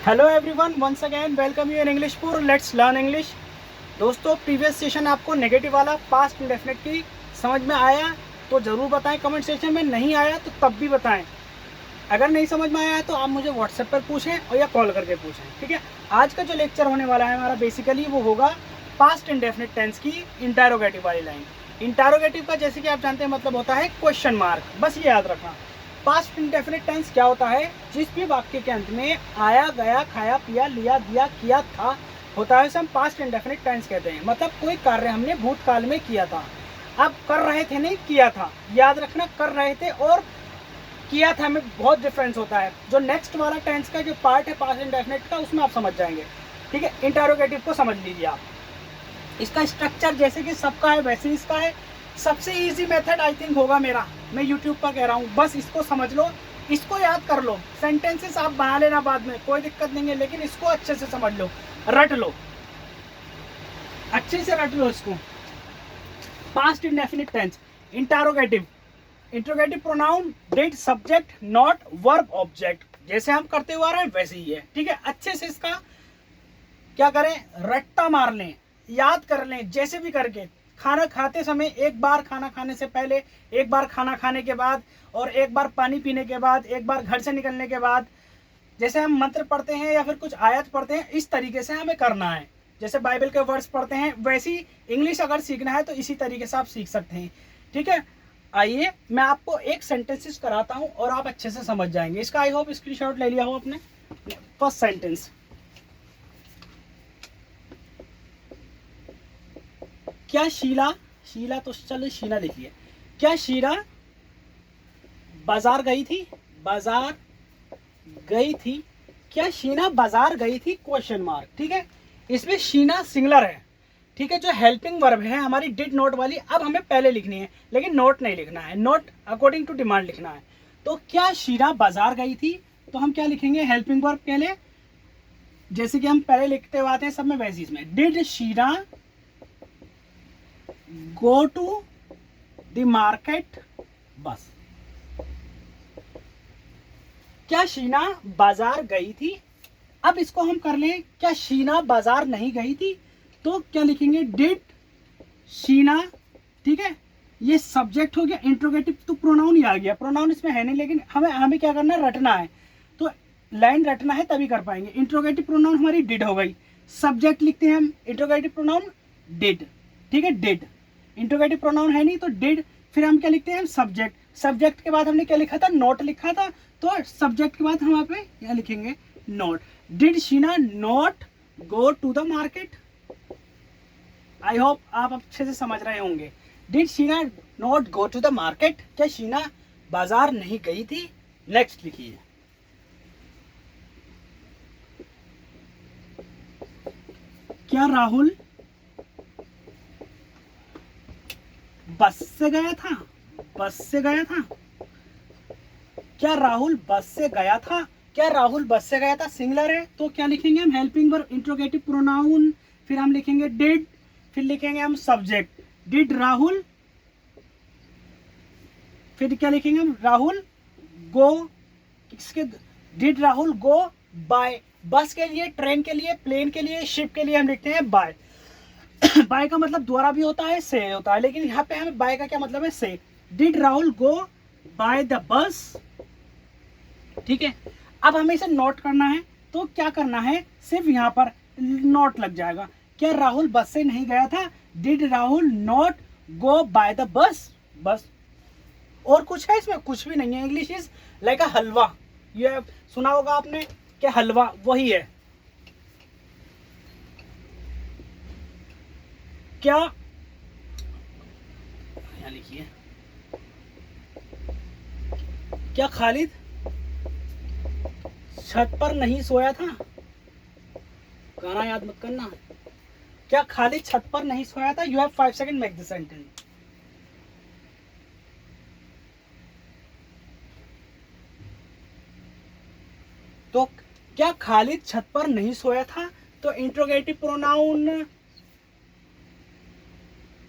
Hello everyone, once again welcome you in English for let's learn English. दोस्तों, previous session आपको negative वाला past indefinite की समझ में आया तो ज़रूर बताएं कमेंट सेक्शन में, नहीं आया तो तब भी बताएं। अगर नहीं समझ में आया है तो आप मुझे व्हाट्सएप पर पूछें और या कॉल करके पूछें, ठीक है। आज का जो लेक्चर होने वाला है हमारा बेसिकली वो होगा पास्ट इंडेफिनिट टेंस की इंटरोगेटिव वाली लाइन। इंटरोगेटिव का जैसे कि आप जानते हैं मतलब होता है क्वेश्चन मार्क, बस ये याद रखना। पास्ट इंडेफिनिट टेंस क्या होता है? जिस भी वाक्य के अंत में आया, गया, खाया, पिया, लिया, दिया, किया, था होता है उसे हम पास्ट इंडेफिनिट टेंस कहते हैं। मतलब कोई कार्य हमने भूतकाल में किया था। अब कर रहे थे नहीं, किया था। याद रखना, कर रहे थे और किया था में बहुत डिफरेंस होता है। जो नेक्स्ट वाला टेंस का जो पार्ट है पास्ट इंडेफिनिट का, उसमें आप समझ जाएंगे, ठीक है। इंटरोगेटिव को समझ लीजिए आप। इसका स्ट्रक्चर जैसे कि सबका है वैसे इसका है। सबसे इजी मेथड आई थिंक होगा मेरा, मैं यूट्यूब पर कह रहा हूँ, बस इसको समझ लो, इसको याद कर लो। सेंटेंसेस आप बना लेना बाद में, कोई दिक्कत नहीं है, लेकिन इसको अच्छे से समझ लो, रट लो, अच्छे से रट लो इसको। Past indefinite tense interrogative. Interrogative pronoun did subject not verb object, जैसे हम करते हुए आ रहे हैं वैसे ही है, ठीक है। अच्छे से इसका क्या करें, रट्टा मार लें, याद कर लें जैसे भी करके। खाना खाते समय एक बार, खाना खाने से पहले एक बार, खाना खाने के बाद, और एक बार पानी पीने के बाद, एक बार घर से निकलने के बाद। जैसे हम मंत्र पढ़ते हैं या फिर कुछ आयत पढ़ते हैं, इस तरीके से हमें करना है। जैसे बाइबल के वर्ड्स पढ़ते हैं वैसी इंग्लिश अगर सीखना है तो इसी तरीके से आप सीख सकते हैं, ठीक है। आइए मैं आपको एक सेंटेंसेस कराता हूं और आप अच्छे से समझ जाएंगे इसका। आई होप स्क्रीनशॉट ले लिया हो आपने। फर्स्ट सेंटेंस, क्या शीला, शीला तो चलो शीला लिखिए। क्या शीला बाजार गई थी? बाजार गई थी। क्या शीना बाजार गई थी? क्वेश्चन मार्क, ठीक है। इसमें शीना सिंगुलर है, ठीक है। जो हेल्पिंग वर्ब है हमारी डिड नोट वाली, अब हमें पहले लिखनी है, लेकिन नोट नहीं लिखना है, नोट अकॉर्डिंग टू डिमांड लिखना है। तो क्या शीना बाजार गई थी, तो हम क्या लिखेंगे, हेल्पिंग वर्ब पहले, जैसे कि हम पहले लिखते हुए आते हैं सब में वैसे इसमें। Did Sheena go to the market? बस। क्या शीना बाजार गई थी? अब इसको हम कर लें, क्या शीना बाजार नहीं गई थी, तो क्या लिखेंगे, डिड शीना, ठीक है। ये सब्जेक्ट हो गया। इंट्रोगेटिव तो प्रोनाउन ही आ गया, प्रोनाउन इसमें है नहीं, लेकिन हमें हमें क्या करना है, रटना है। तो लाइन रटना है तभी कर पाएंगे। इंट्रोगेटिव प्रोनाउन हमारी डिड हो गई। सब्जेक्ट लिखते हैं हम, इंट्रोगेटिव प्रोनाउन डिड, ठीक है, डिड। इंट्रोगेटिव प्रोनाउन है नहीं तो डिड। फिर हम क्या लिखते हैं, सब्जेक्ट। सब्जेक्ट के बाद हमने क्या लिखा था, नोट लिखा था, तो सब्जेक्ट के बाद हम यहाँ पे क्या लिखेंगे, not. Did Sheena not go to the market? I hope आप अच्छे से समझ रहे होंगे। Did Sheena not go to the market? क्या शीना बाजार नहीं गई थी? नेक्स्ट लिखिए। क्या राहुल बस से गया था? बस से गया था। क्या राहुल बस से गया था? क्या राहुल बस से गया था सिंगुलर है, तो क्या लिखेंगे हम, हेल्पिंग वर्ब, इंट्रोगेटिव प्रोनाउन, फिर हम लिखेंगे डिड, फिर लिखेंगे हम सब्जेक्ट। डिड राहुल, फिर क्या लिखेंगे हम, राहुल गो, इसके डिड राहुल गो बाय। बस के लिए, ट्रेन के लिए, प्लेन के लिए, शिप के लिए हम लिखते हैं बाय। बाय का मतलब द्वारा भी होता है, से होता है, लेकिन यहाँ पे हमें बाय का क्या मतलब है, से। Did Rahul go by the bus, ठीक है। अब हमें इसे नोट करना है, तो क्या करना है, सिर्फ यहाँ पर नोट लग जाएगा। क्या राहुल बस से नहीं गया था? Did Rahul not go by the bus? बस। और कुछ है इसमें? कुछ भी नहीं है। इंग्लिश इज लाइक अ हलवा, ये सुना होगा आपने कि हलवा वही है। क्या, यहाँ लिखिए, क्या खालिद छत पर नहीं सोया था? गाना याद मत करना। क्या खालिद छत पर नहीं सोया था? You have 5 second, make the sentence. तो क्या खालिद छत पर नहीं सोया था, तो interrogative pronoun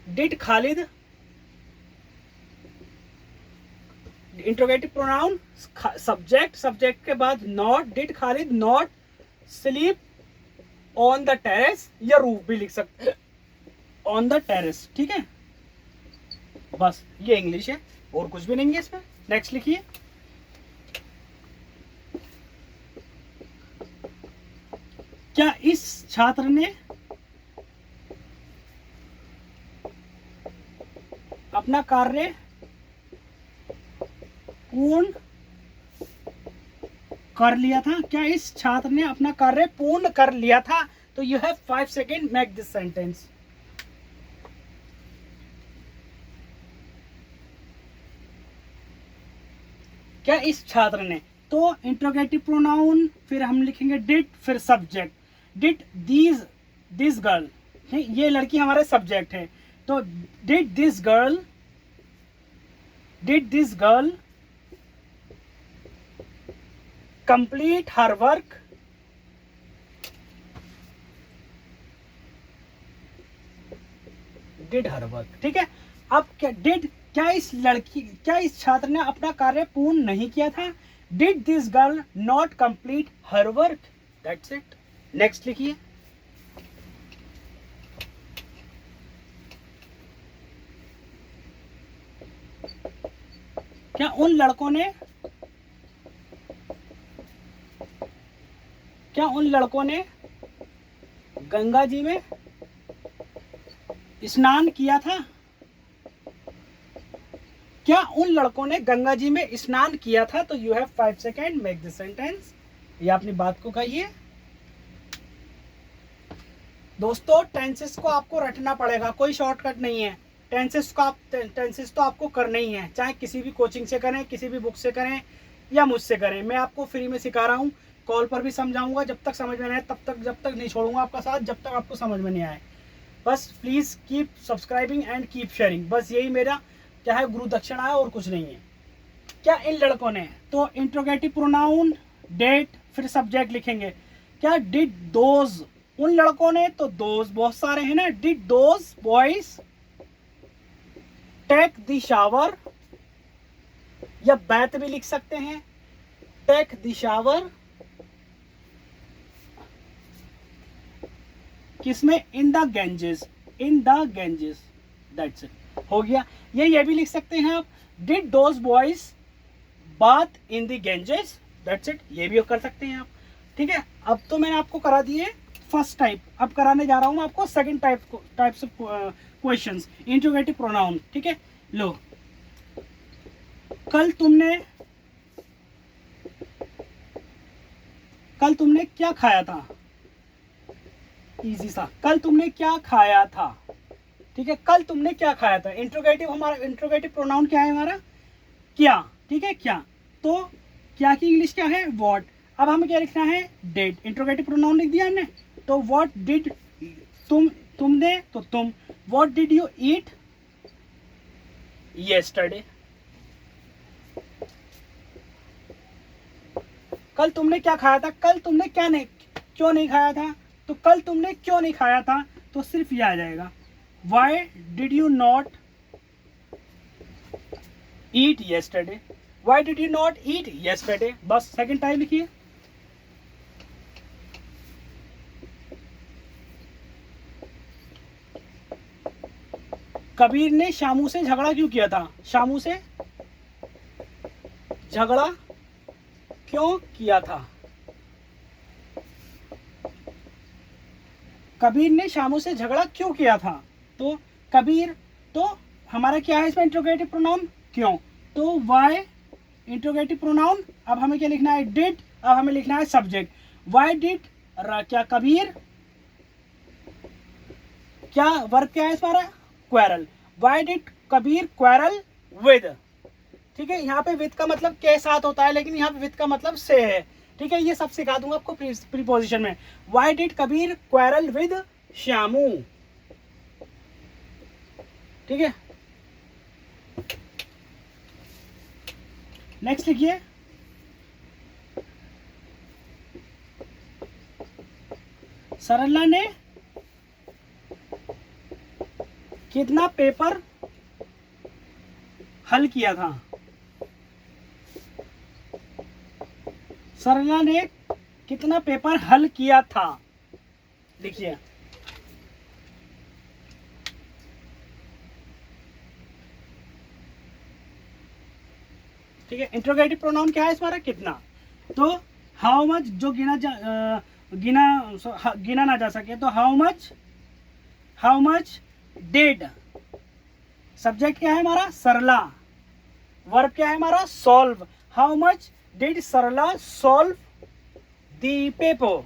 did Khalid, interrogative pronoun subject, subject के बाद not, did Khalid not sleep on the terrace या रूफ भी लिख सकते हैं, ऑन द टेरेस। ठीक है, बस ये इंग्लिश है और कुछ भी नहीं है इसमें। नेक्स्ट लिखिए, क्या इस छात्र ने अपना कार्य पूर्ण कर लिया था? क्या इस छात्र ने अपना कार्य पूर्ण कर लिया था? तो you have 5 second, make this sentence. क्या इस छात्र ने, तो इंट्रोगेटिव प्रोनाउन, फिर हम लिखेंगे डिड, फिर सब्जेक्ट। डिड दिस गर्ल, ये लड़की हमारे सब्जेक्ट है, तो did this girl complete her work? Did her work, ठीक है। अब क्या इस छात्र ने अपना कार्य पूर्ण नहीं किया था? Did this girl not complete her work? That's it. Next लिखिए, क्या उन लड़कों ने गंगा जी में स्नान किया था? क्या उन लड़कों ने गंगा जी में स्नान किया था? तो you have 5 second, make this sentence. ये अपनी बात को कहिए। दोस्तों, टेंसेस को आपको रटना पड़ेगा, कोई शॉर्टकट नहीं है। टेंसेस तो आपको करना ही है, चाहे किसी भी कोचिंग से करें, किसी भी बुक से करें या मुझसे करें। मैं आपको फ्री में सिखा रहा हूँ, कॉल पर भी समझाऊंगा, जब तक समझ में नहीं आए जब तक नहीं छोड़ूंगा आपका साथ, जब तक आपको समझ में नहीं आए। बस please keep subscribing and keep sharing, बस यही मेरा क्या है, गुरु दक्षिणा है और कुछ नहीं है। क्या इन लड़कों ने, तो इंट्रोगेटिव प्रोनाउन डेट, फिर सब्जेक्ट लिखेंगे। क्या डिड दोज, उन लड़कों ने, तो दोज बहुत सारे हैं ना। Did those boys take the shower, या बैथ भी लिख सकते हैं, टेक द शावर किसमें? In the Ganges, that's it, हो गया। ये भी लिख सकते हैं आप, did those boys bath in the Ganges, that's it, ये भी कर सकते हैं आप। ठीक है, अब तो मैंने आपको करा दिए फर्स्ट टाइप, अब कराने जा रहा हूं मैं आपको second types of questions, interrogative pronoun. ठीक है, लो, कल तुमने क्या खाया था? इजी सा, कल तुमने क्या खाया था? ठीक है, कल तुमने क्या खाया था। इंट्रोगेटिव प्रोनाउन क्या है हमारा? क्या। ठीक है, क्या, तो क्या की इंग्लिश क्या है? व्हाट। अब हमें क्या लिखना है? डिड। इंट्रोगेटिव प्रोनाउन लिख दिया हमने, तो व्हाट डिड, तुमने, तो तुम, what did you eat yesterday? कल तुमने क्या खाया था? कल तुमने क्यों नहीं खाया था? तो कल तुमने क्यों नहीं खाया था, तो सिर्फ ये आ जाएगा, why did you not eat yesterday? Why did you not eat yesterday? बस सेकंड टाइम लिखिए। कबीर ने शामू से झगड़ा क्यों किया था? शामू से झगड़ा क्यों किया था? कबीर ने शामू से झगड़ा क्यों किया था? तो कबीर, तो हमारा क्या है इसमें इंट्रोगेटिव प्रोनाउन? क्यों, तो वाई इंट्रोगेटिव प्रोनाउन। अब हमें क्या लिखना है? डिड। अब हमें लिखना है सब्जेक्ट, वाई डिड, क्या कबीर, क्या वर्ब क्या है हमारा? Quarrel. Why did Kabir quarrel with? ठीक है, यहाँ पे विद का मतलब के साथ होता है, लेकिन यहाँ पे विद का मतलब से है। ठीक है, ये सब सिखा दूंगा आपको प्रीपोजिशन में। Why did Kabir quarrel with Shyamu? ठीक है, नेक्स्ट लिखिए, सरला ने कितना पेपर हल किया था? सरला ने कितना पेपर हल किया था, लिखिए। ठीक है, इंट्रोगेटिव प्रोनाउन क्या है हमारा, कितना। तो हाउ मच जो गिना ना जा सके, तो हाउ मच डिड। सब्जेक्ट क्या है हमारा, सरला। वर्ब क्या है हमारा, solve. How much did Sarla solve the paper.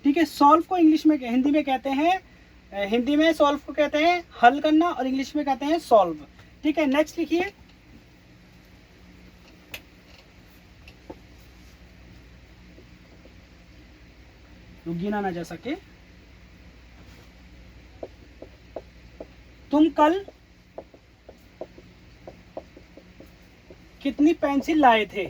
ठीक है, सॉल्व को इंग्लिश में हिंदी में कहते हैं, हिंदी में सॉल्व को कहते हैं हल करना, और इंग्लिश में कहते हैं सॉल्व। ठीक है, नेक्स्ट लिखिए। गिना ना जा सके, तुम कल कितनी पेंसिल लाए थे।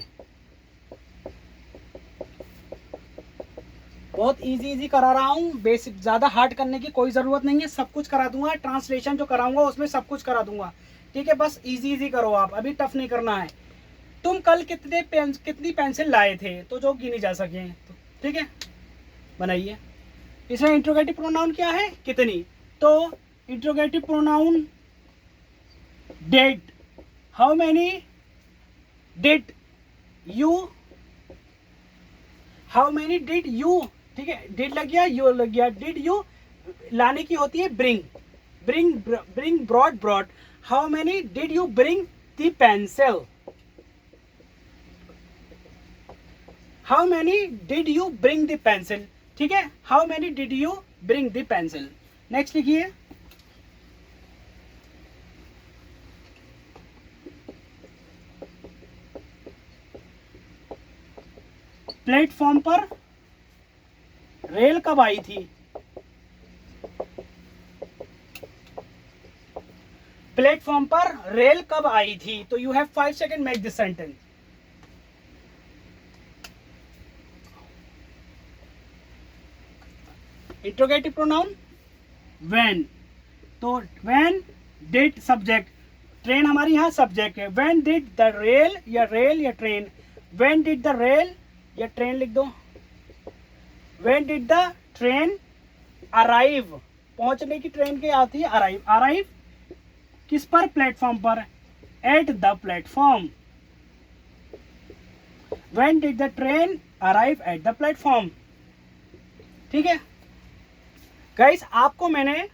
बहुत इजी करा रहा हूँ, बेसिक, ज़्यादा हार्ड करने की कोई ज़रूरत नहीं है, सब कुछ करा दूंगा। ट्रांसलेशन जो कराऊंगा उसमें सब कुछ करा दूंगा। ठीक है, बस इजी करो आप, अभी टफ नहीं करना है। तुम कल कितनी पेंसिल लाए थे, तो जो गिनी जा सके। तो ठीक है, बनाइए। इसमें इंट्रोगेटिव प्रोनाउन क्या है, कितनी। तो interrogative pronoun did, how many did you, how many did you. ठीक है, डिड लग गया, यू लग गया। डिड यू लाने की होती है bring, bring brought. How many did you bring the pencil, how many did you bring the pencil. ठीक है, how many did you bring the pencil. Next लिखिए। प्लेटफॉर्म पर रेल कब आई थी, प्लेटफॉर्म पर रेल कब आई थी। तो you have 5 second, make this sentence. Interrogative pronoun when, तो व्हेन डिड सब्जेक्ट, ट्रेन हमारी यहाँ सब्जेक्ट है। व्हेन डिड द रेल या train, when did the rail या ट्रेन लिख दो। When did the train arrive, पहुंचने की ट्रेन की आती है अराइव। अराइव किस पर, प्लेटफॉर्म पर, at the platform. When did the train arrive at the platform. ठीक है गाइस, आपको मैंने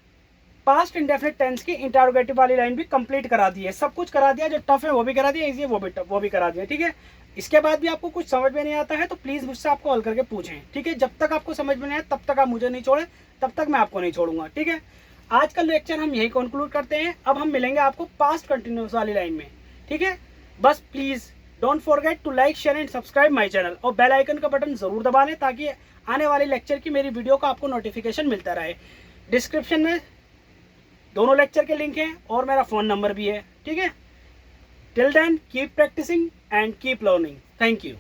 पास्ट इंडेफिनिट टेंस की इंटरोगेटिव वाली लाइन भी कंप्लीट करा दी है, सब कुछ करा दिया। जो टफ है वो भी करा दिया, इजी है वो भी करा दिया। ठीक है, इसके बाद भी आपको कुछ समझ में नहीं आता है तो प्लीज़ मुझसे आपको कॉल करके पूछें। ठीक है, जब तक आपको समझ में नहीं आए तब तक आप मुझे नहीं छोड़ें, तब तक मैं आपको नहीं छोड़ूंगा। ठीक है, आज का लेक्चर हम यही कंक्लूड करते हैं। अब हम मिलेंगे आपको पास्ट कंटिन्यूस वाली लाइन में। ठीक है, बस please don't forget to like, share and subscribe my channel, और बेल आइकन का बटन ज़रूर दबा लें ताकि आने वाले लेक्चर की मेरी वीडियो का आपको नोटिफिकेशन मिलता रहे। डिस्क्रिप्शन में दोनों लेक्चर के लिंक हैं और मेरा फ़ोन नंबर भी है। ठीक है, till then keep practicing and keep learning. Thank you.